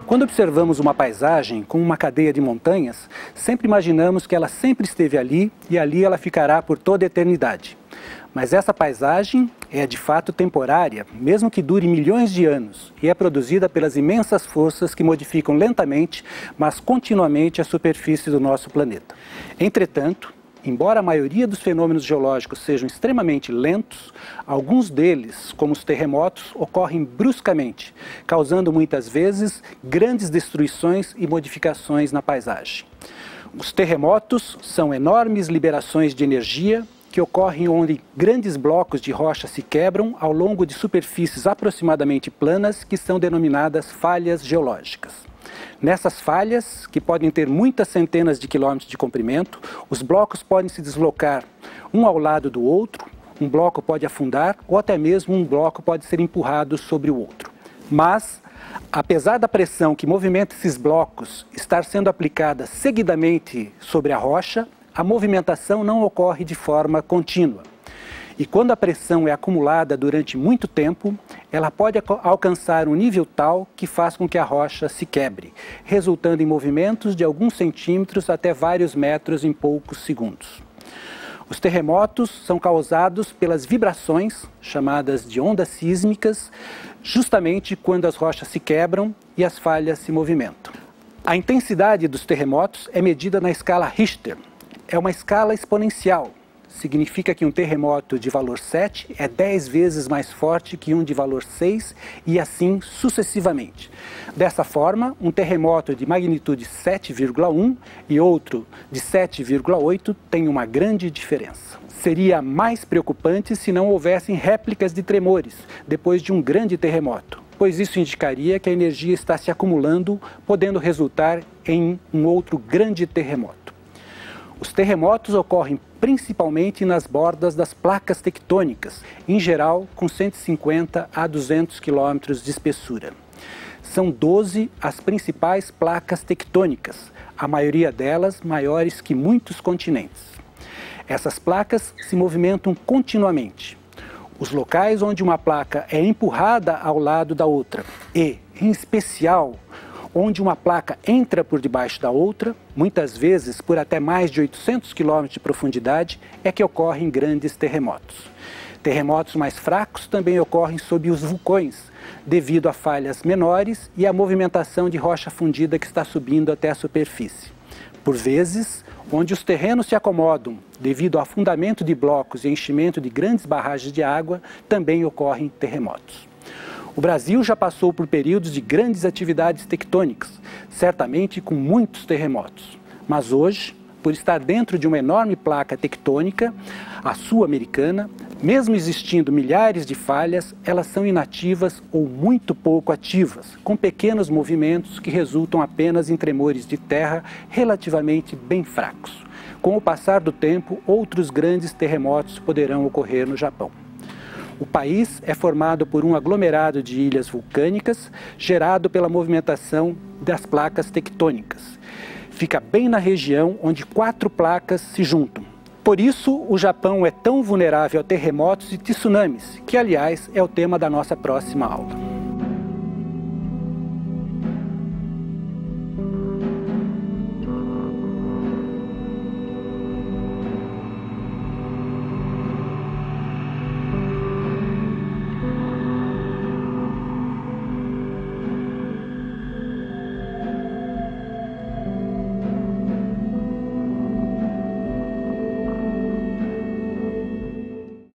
Quando observamos uma paisagem com uma cadeia de montanhas, sempre imaginamos que ela sempre esteve ali e ali ela ficará por toda a eternidade. Mas essa paisagem é de fato temporária, mesmo que dure milhões de anos, e é produzida pelas imensas forças que modificam lentamente, mas continuamente a superfície do nosso planeta. Entretanto, embora a maioria dos fenômenos geológicos sejam extremamente lentos, alguns deles, como os terremotos, ocorrem bruscamente, causando muitas vezes grandes destruições e modificações na paisagem. Os terremotos são enormes liberações de energia que ocorrem onde grandes blocos de rocha se quebram ao longo de superfícies aproximadamente planas que são denominadas falhas geológicas. Nessas falhas, que podem ter muitas centenas de quilômetros de comprimento, os blocos podem se deslocar um ao lado do outro, um bloco pode afundar ou até mesmo um bloco pode ser empurrado sobre o outro. Mas, apesar da pressão que movimenta esses blocos estar sendo aplicada seguidamente sobre a rocha, a movimentação não ocorre de forma contínua. E quando a pressão é acumulada durante muito tempo, ela pode alcançar um nível tal que faz com que a rocha se quebre, resultando em movimentos de alguns centímetros até vários metros em poucos segundos. Os terremotos são causados pelas vibrações, chamadas de ondas sísmicas, justamente quando as rochas se quebram e as falhas se movimentam. A intensidade dos terremotos é medida na escala Richter. É uma escala exponencial. Significa que um terremoto de valor 7 é 10 vezes mais forte que um de valor 6 e assim sucessivamente. Dessa forma, um terremoto de magnitude 7,1 e outro de 7,8 tem uma grande diferença. Seria mais preocupante se não houvessem réplicas de tremores depois de um grande terremoto, pois isso indicaria que a energia está se acumulando, podendo resultar em um outro grande terremoto. Os terremotos ocorrem principalmente nas bordas das placas tectônicas, em geral com 150 a 200 quilômetros de espessura. São 12 as principais placas tectônicas, a maioria delas maiores que muitos continentes. Essas placas se movimentam continuamente. Os locais onde uma placa é empurrada ao lado da outra e, em especial, onde uma placa entra por debaixo da outra, muitas vezes por até mais de 800 km de profundidade, é que ocorrem grandes terremotos. Terremotos mais fracos também ocorrem sob os vulcões, devido a falhas menores e à movimentação de rocha fundida que está subindo até a superfície. Por vezes, onde os terrenos se acomodam devido ao afundamento de blocos e enchimento de grandes barragens de água, também ocorrem terremotos. O Brasil já passou por períodos de grandes atividades tectônicas, certamente com muitos terremotos. Mas hoje, por estar dentro de uma enorme placa tectônica, a sul-americana, mesmo existindo milhares de falhas, elas são inativas ou muito pouco ativas, com pequenos movimentos que resultam apenas em tremores de terra relativamente bem fracos. Com o passar do tempo, outros grandes terremotos poderão ocorrer no Japão. O país é formado por um aglomerado de ilhas vulcânicas gerado pela movimentação das placas tectônicas. Fica bem na região onde 4 placas se juntam. Por isso, o Japão é tão vulnerável a terremotos e tsunamis, que, aliás, é o tema da nossa próxima aula.